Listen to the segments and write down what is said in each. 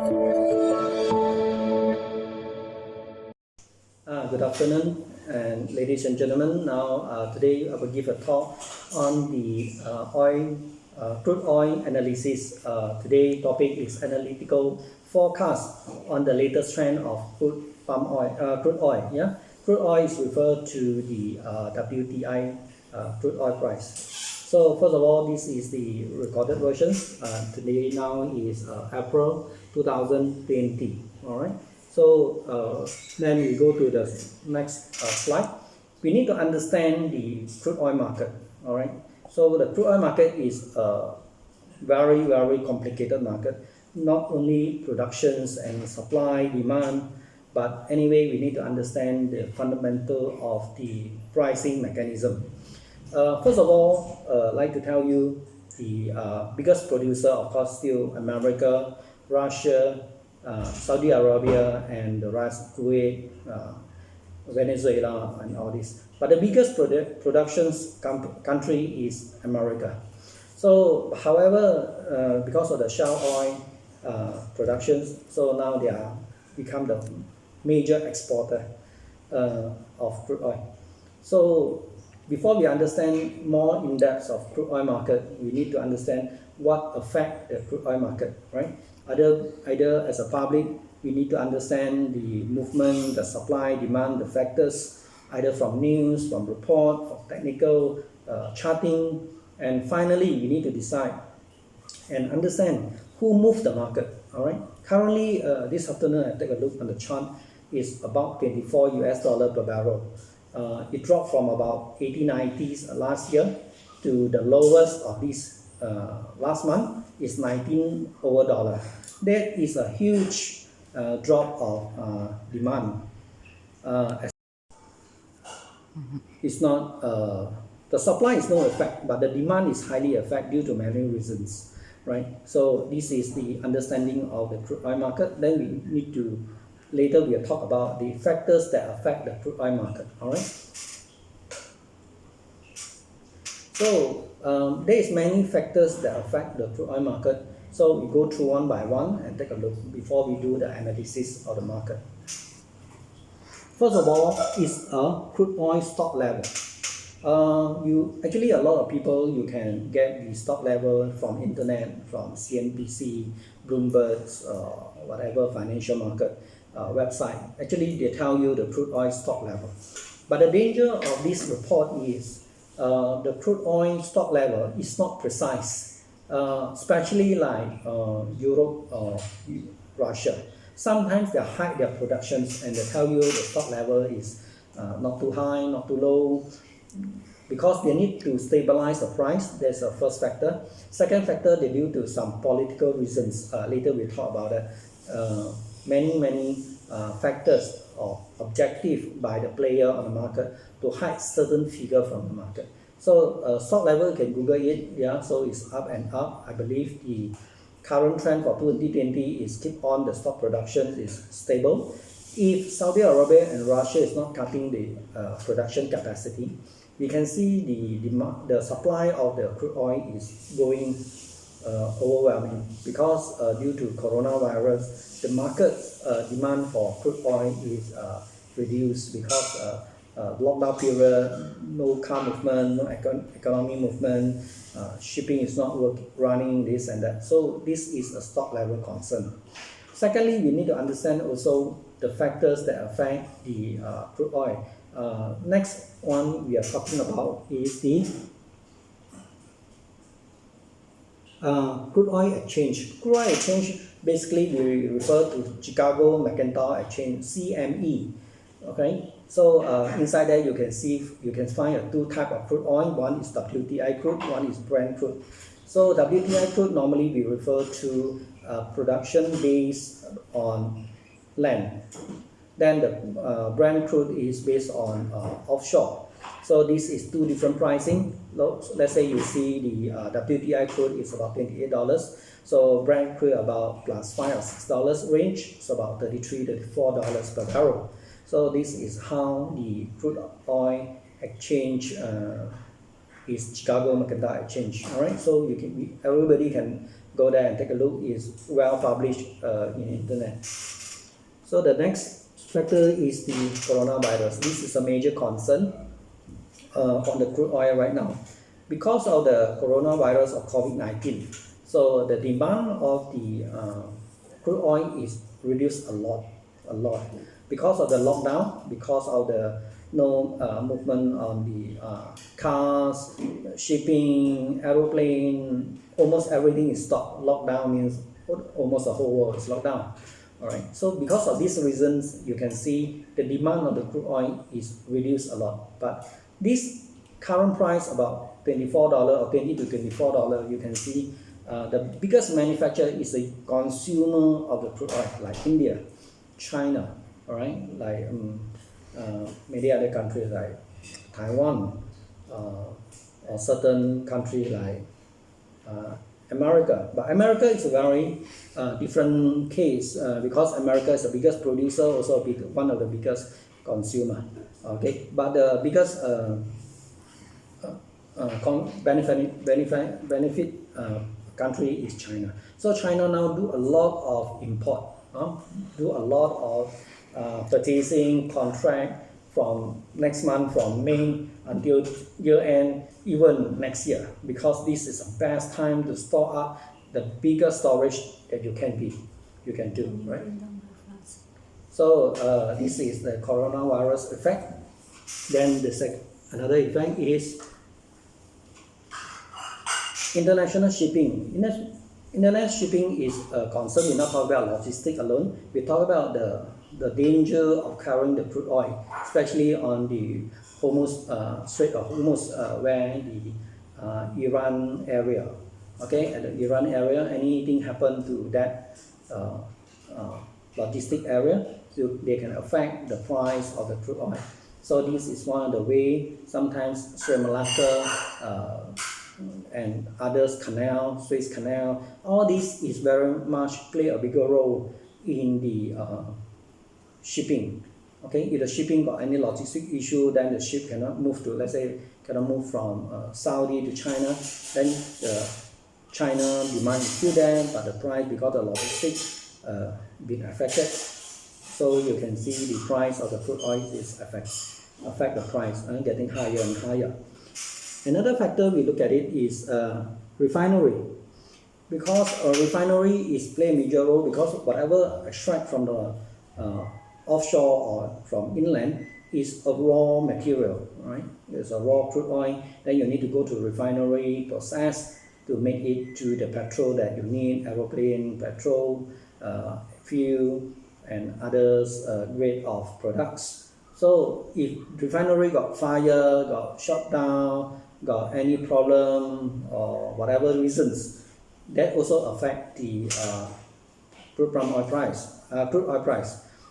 Good afternoon, and ladies and gentlemen. Now, today I will give a talk on the crude oil analysis. Today's topic is analytical forecast on the latest trend of crude oil. Yeah, crude oil is referred to the WTI crude oil price. So first of all, this is the recorded version. Today now is April 2020. All right. So then we go to the next slide. We need to understand the crude oil market. All right. So the crude oil market is a very, very complicated market. Not only productions and supply, demand, but anyway, we need to understand the fundamental of the pricing mechanism. First of all, I'd like to tell you the biggest producer, of course, still America, Russia, Saudi Arabia, and the rest, Kuwait, Venezuela, and all this. But the biggest productions country is America. So, however, because of the shale oil productions, so now they are become the major exporter of crude oil. So, before we understand more in depth of crude oil market, we need to understand what affect the crude oil market, right? Either as a public, we need to understand the movement, the supply, demand, the factors, either from news, from report, from technical charting, and finally, we need to decide and understand who moved the market. All right. Currently, this afternoon, I take a look on the chart. Is about $24 per barrel. It dropped from about 80-90s last year to the lowest of this last month is $19. That is a huge drop of demand. It's not the supply is no effect, but the demand is highly affected due to many reasons, right? So this is the understanding of the crude oil market. Then we need to later we'll talk about the factors that affect the crude oil market. All right. So there is many factors that affect the crude oil market. So we go through one by one and take a look before we do the analysis of the market. First of all, is a crude oil stock level. You actually a lot of people you can get the stock level from internet, from CNBC, Bloomberg's, whatever financial market website. Actually, they tell you the crude oil stock level. But the danger of this report is the crude oil stock level is not precise, especially like Europe or Russia. Sometimes they hide their productions and they tell you the stock level is not too high, not too low, because they need to stabilize the price. That's the first factor. Second factor, they due to some political reasons. Later we talk about that. Many factors or objective by the player on the market to hide certain figure from the market. So stock level, you can Google it. Yeah, so it's up and up. I believe the current trend for 2020 is keep on the stock production is stable. If Saudi Arabia and Russia is not cutting the production capacity, we can see the supply of the crude oil is going overwhelming because due to coronavirus, the market demand for crude oil is reduced because lockdown period, no car movement, no economy movement, shipping is not running, this and that. So this is a stock level concern. Secondly, we need to understand also the factors that affect the crude oil. Next one we are talking about is the crude oil exchange. Crude oil exchange basically we refer to Chicago Mercantile Exchange, CME. Okay, so inside there you can find two type of crude oil. One is WTI crude, one is Brent crude. So WTI crude normally we refer to production based on land. Then the Brent crude is based on offshore. So this is two different pricing. Let's say you see the WTI crude is about $28. So Brent crude about plus $5 or $6 range. So about $33, $34 per barrel. So this is how the crude oil exchange is Chicago Mercantile Exchange. All right. So everybody can go there and take a look. It's well published in internet. So the next factor is the coronavirus. This is a major concern on the crude oil right now. Because of the coronavirus of COVID-19, so the demand of the crude oil is reduced a lot. Because of the lockdown, because of the no movement on the cars, shipping, aeroplane, almost everything is stopped. Lockdown means almost the whole world is locked down. Alright, so because of these reasons, you can see the demand of the crude oil is reduced a lot. But this current price about $24 or $20 to $24, you can see the biggest manufacturer is the consumer of the crude oil, like India, China, alright, like many other countries like Taiwan, or certain countries like America. But America is a very different case because America is the biggest producer, also one of the biggest consumer. Okay, but the biggest benefit country is China. So China now do a lot of import, do a lot of purchasing contract from next month, from May until year end, even next year, because this is the best time to store up the biggest storage that you can do, right? So this is the coronavirus effect. Then another effect is international shipping. International shipping is a concern. We're not talking about logistics alone. We talk about the danger of carrying the crude oil, especially on the Strait of Hormuz, where the Iran area. Okay, at the Iran area, anything happen to that logistic area, so they can affect the price of the crude oil. So this is one of the way. Sometimes Sri Malacca and others canal, Suez Canal, all this is very much play a bigger role in the shipping. Okay, if the shipping got any logistic issue, then the ship cannot move to, let's say, cannot move from Saudi to China, then the China demand is still there, but the price, because the logistics been affected. So you can see the price of the crude oil is affect the price, getting higher and higher. Another factor we look at it is refinery, because a refinery is play a major role, because whatever extract from the offshore or from inland is a raw material, right? It's a raw crude oil. Then you need to go to refinery, process to make it to the petrol that you need, aeroplane, petrol, fuel, and others grade of products. So if refinery got fire, got shut down, got any problem or whatever reasons, that also affect the crude oil price.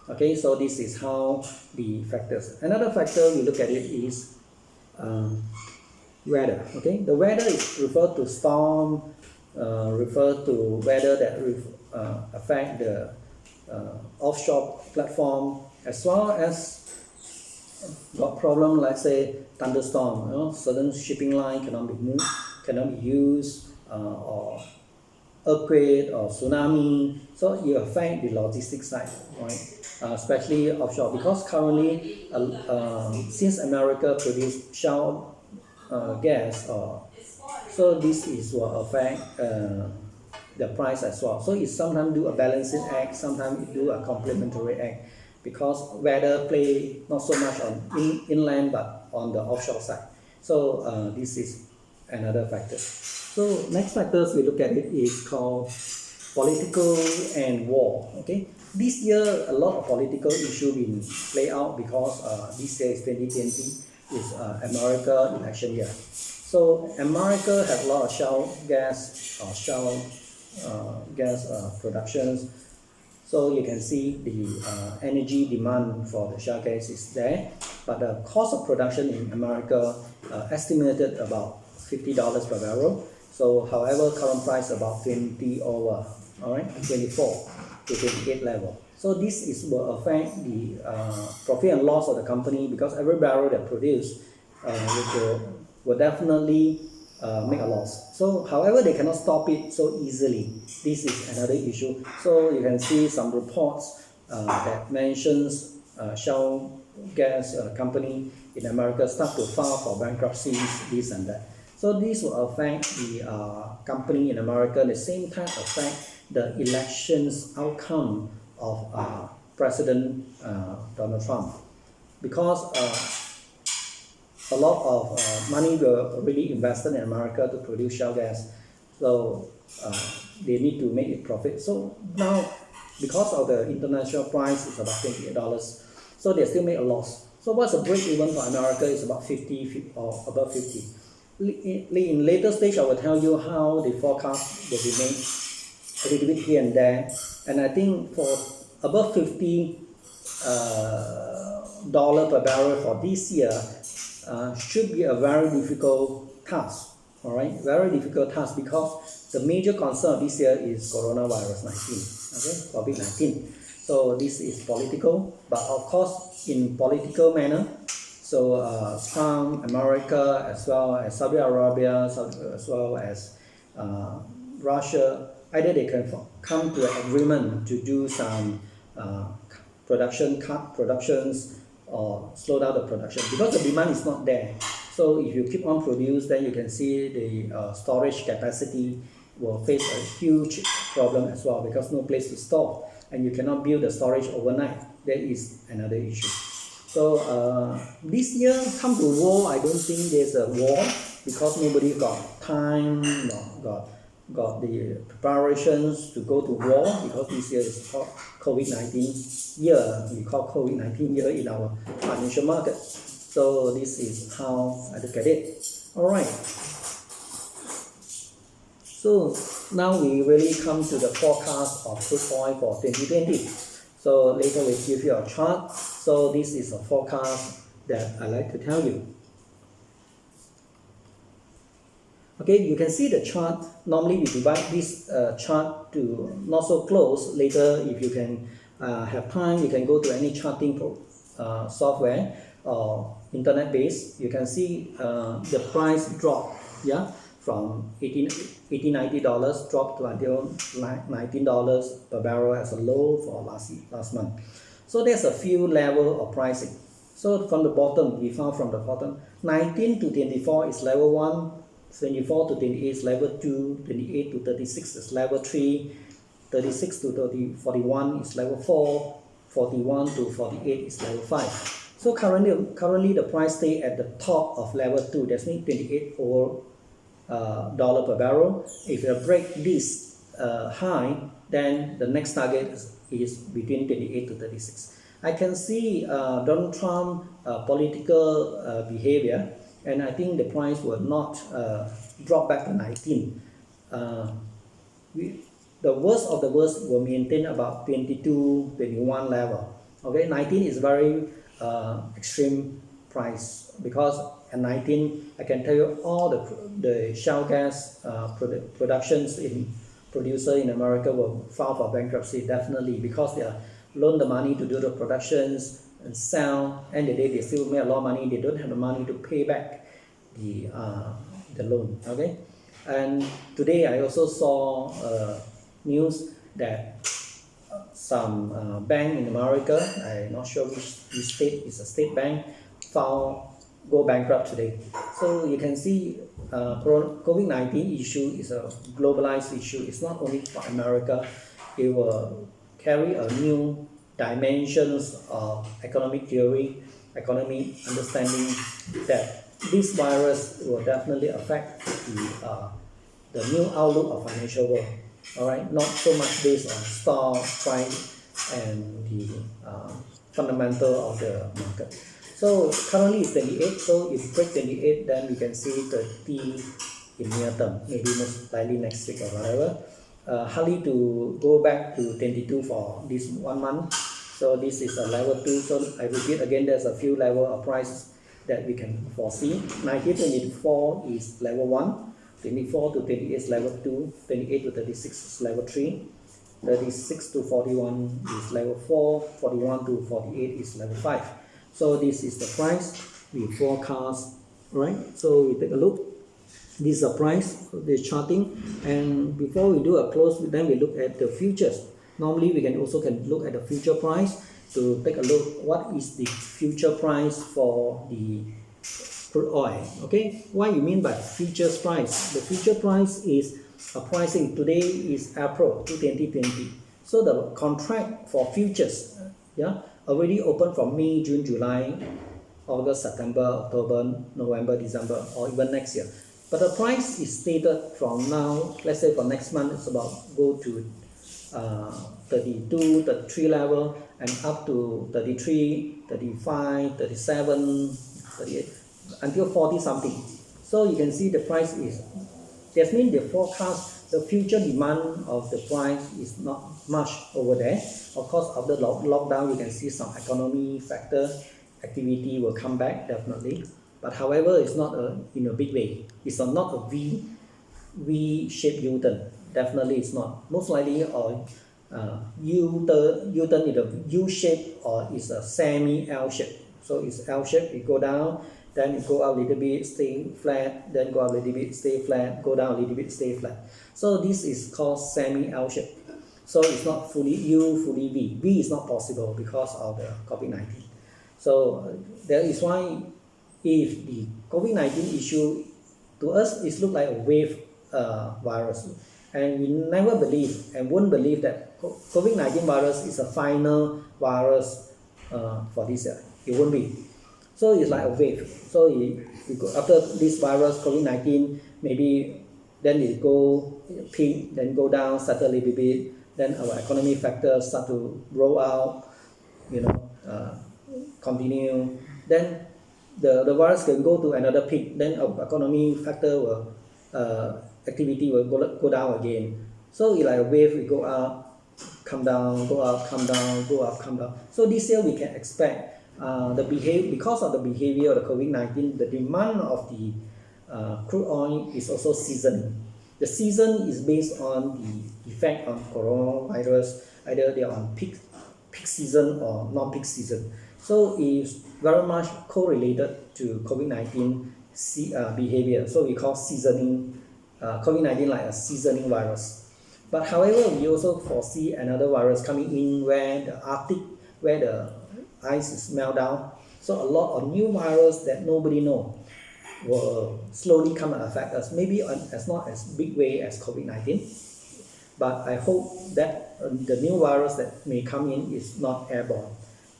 Okay, so this is how the factors. Another factor we look at it is weather. Okay, the weather is referred to storm, refer to weather that affect the offshore platform, as well as got problem, let's say thunderstorm. Certain shipping line cannot be moved, cannot be used, or earthquake or tsunami. So you affect the logistics side, right? Especially offshore, because currently since America produce shale gas, so this will affect the price as well. So it sometimes do a balancing act, sometimes it do a complementary act, because weather play not so much on inland but on the offshore side. So this is another factor. So next factors we look at it is called political and war. Okay, this year a lot of political issue been play out, because this year is 2020, is America election year. So America have a lot of shale gas productions. So you can see the energy demand for the shale gas is there, but the cost of production in America estimated about $50 per barrel. So however, current price about 20 over, all right, 24 to 28 level. So this will affect the profit and loss of the company, because every barrel that produced will definitely make a loss. So however, they cannot stop it so easily. This is another issue. So you can see some reports that mentions shale gas company in America start to file for bankruptcies, this and that. So this will affect the company in America, at the same time affect the elections outcome of President Donald Trump, because a lot of money were already invested in America to produce shale gas, so they need to make a profit. So now, because of the international price is about $28, so they still make a loss. So what's the break even for America is about 50 or above 50. In later stage, I will tell you how the forecast will be made a little bit here and there. And I think for above 50 dollar per barrel for this year should be a very difficult task. All right, very difficult task, because the major concern this year is coronavirus 19, okay, COVID-19. So this is political, but of course in political manner. So Trump, America, as well as Saudi Arabia, as well as Russia, either they can come to an agreement to do some cut productions or slow down the production, because the demand is not there. So if you keep on produce, then you can see the storage capacity will face a huge problem as well, because no place to store, and you cannot build the storage overnight. That is another issue. So this year, come to war, I don't think there's a war, because nobody got time, got the preparations to go to war, because this year is called COVID-19 year. We call COVID-19 year in our financial market. So this is how I look at it. All right. So now we really come to the forecast of crude oil for 2020. So later we'll give you a chart. So this is a forecast that I like to tell you. Okay, you can see the chart. Normally we divide this chart to not so close. Later, if you can have time, you can go to any charting software or internet based. You can see the price drop, yeah, from $90 dropped to until $19 per barrel as a low for last month. So there's a few level of pricing. So from the bottom, we found from the bottom, 19 to 24 is level 1, 24 to 28 is level 2, 28 to 36 is level 3, 36 to 41 is level 4, 41 to 48 is level 5. So currently the price stay at the top of level 2, that's means $28 dollar per barrel. If you break this high, then the next target is between 28 to 36. I can see Donald Trump political behavior, and I think the price will not drop back to 19. The worst of the worst will maintain about 22, 21 level. Okay, 19 is very extreme price, because at 19, I can tell you all the shale gas productions in producer in America will file for bankruptcy definitely, because they loan the money to do the productions and sell, and the day they still make a lot of money, they don't have the money to pay back the loan. Okay, and today I also saw news that some bank in America, I'm not sure which state, is a state bank, go bankrupt today. So you can see COVID-19 issue is a globalized issue. It's not only for America. It will carry a new dimensions of economic theory, economic understanding, that this virus will definitely affect the new outlook of financial world. All right, not so much based on stock price and the fundamental of the market. So currently it's 28. So if break 28, then we can see 30 in near term, maybe most likely next week or whatever. Hardly to go back to 22 for this 1 month. So this is a level 2. So I repeat again, there's a few level of prices that we can foresee. 19 to 24 is level 1. 24 to 28 is level 2, 28 to 36 is level 3, 36 to 41 is level 4, 41 to 48 is level 5. So this is the price we forecast, right? So we take a look. This is the price, the charting, and before we do a close, then we look at the futures. Normally we can also look at the future price to take a look what is the future price for the crude oil. Okay, what you mean by futures price? The future price is a pricing. Today is April 2020. So the contract for futures, already open from May, June, July, August, September, October, November, December, or even next year. But the price is stated from now. Let's say for next month, it's about go to 32, 33 level, and up to 33, 35, 37, 38, until 40 something. So you can see the price is, that means the forecast, the future demand of the price is not much over there. Of course, after lockdown, you can see some economy factor, activity will come back definitely. But however, it's not in a big way. It's not a V-shaped U-turn. Definitely it's not. Most likely U-turn is a U-shape or is a semi-L shape. So it's L shape, it go down, then it go up a little bit, stay flat, then go up a little bit, stay flat, go down a little bit, stay flat. So this is called semi-L shape. So it's not fully U, fully V. V is not possible because of the COVID-19. So that is why if the COVID-19 issue to us is look like a wave virus, and we never believe and won't believe that COVID-19 virus is a final virus for this year. It won't be. So it's like a wave. So after this virus, COVID-19, maybe then it go peak, then go down, settle a little bit, then our economy factors start to roll out, continue. Then the virus can go to another peak, then our economy factor will activity will go down again. So it's like a wave, we go up, come down, go up, come down, go up, come down. So this year we can expect because of the behavior of the COVID-19, the demand of the crude oil is also seasonal. The season is based on the effect on coronavirus, either they are on peak season or non-peak season. So it's very much correlated to COVID-19 behavior. So we call seasoning COVID-19 like a seasoning virus. But however, we also foresee another virus coming in where the Arctic, where the ice is melt down. So a lot of new virus that nobody know will slowly come and affect us. Maybe as not as big way as COVID-19. But I hope that the new virus that may come in is not airborne.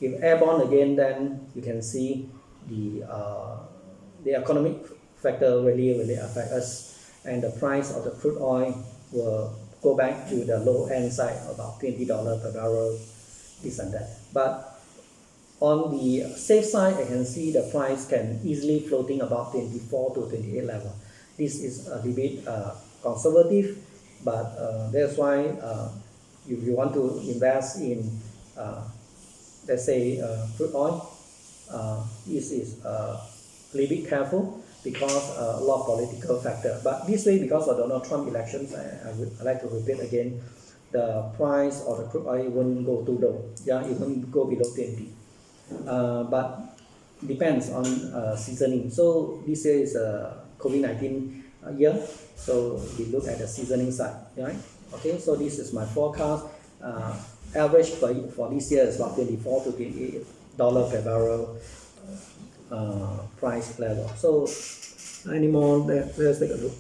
If airborne again, then you can see the economic factor really affect us, and the price of the crude oil will go back to the low end side, about $20 per barrel, this and that. But on the safe side, I can see the price can easily floating about 24 to 28 level. This is a little bit conservative, but that's why if you want to invest in let's say crude oil, this is a little bit careful because a lot of political factor. But this way, because of Donald Trump elections, I like to repeat again, the price of the crude oil won't go too low. It won't go below 20. But depends on seasoning. So this year is a COVID-19 year, so we look at the seasoning side, right? Okay, so this is my forecast. Average for this year is about $24 to $28 per barrel price level. So any more? Let's take a look.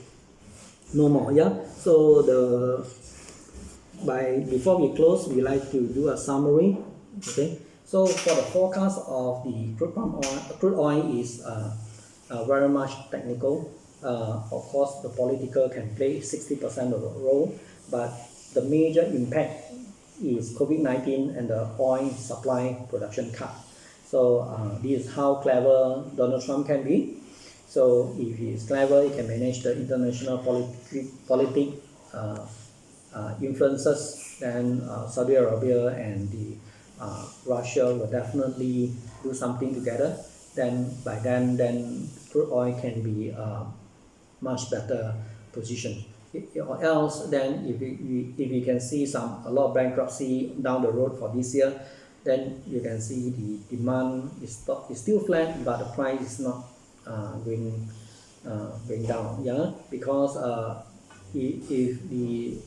No more, So before we close, we like to do a summary. Okay. So for the forecast of the crude oil is very much technical. Of course, the political can play 60% of the role, but the major impact is COVID-19 and the oil supply production cut. So this is how clever Donald Trump can be. So if he is clever, he can manage the international politics influences, then Saudi Arabia and Russia will definitely do something together. Then by then crude oil can be much better position. Or else, then if we can see a lot of bankruptcy down the road for this year, then you can see the demand is still flat, but the price is not going going down, yeah, because if the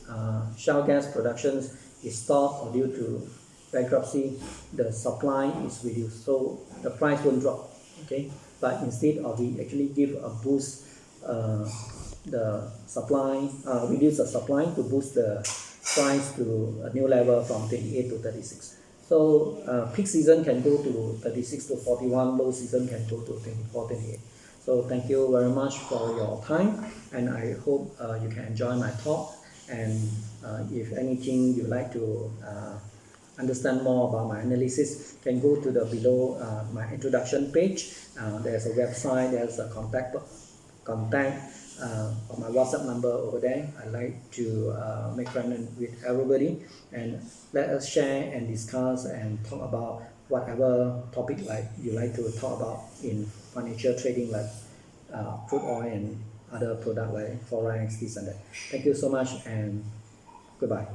shale gas production is stopped or due to bankruptcy, the supply is reduced, so the price won't drop, okay. But instead of we actually give a boost, the supply, reduce the supply to boost the price to a new level from 28 to 36. So peak season can go to 36 to 41, low season can go to 24, 28. So thank you very much for your time, and I hope you can enjoy my talk. And if anything you like to understand more about my analysis, can go to the below my introduction page. There's a website, there's a contact of my WhatsApp number over there. I like to make friends with everybody, and let us share and discuss and talk about whatever topic like you like to talk about in financial trading, like crude oil and other product like forex, this and that. Thank you so much, and goodbye.